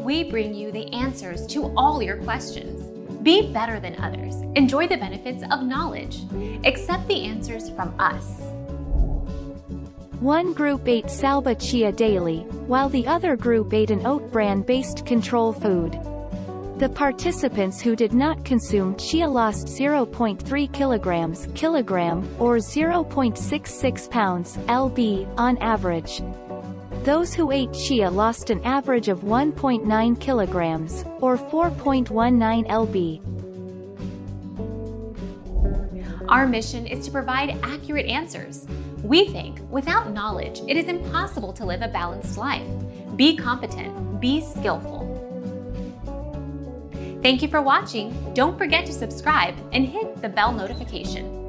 we bring you the answers to all your questions. Be better than others. Enjoy the benefits of knowledge. Accept the answers from us. One group ate Salba chia daily, while the other group ate an oat bran-based control food. The participants who did not consume chia lost 0.3 kilograms or 0.66 pounds lb on average. Those who ate chia lost an average of 1.9 kilograms or 4.19 lb. Our mission is to provide accurate answers. We think without knowledge, it is impossible to live a balanced life. Be competent, be skillful. Thank you for watching. Don't forget to subscribe and hit the bell notification.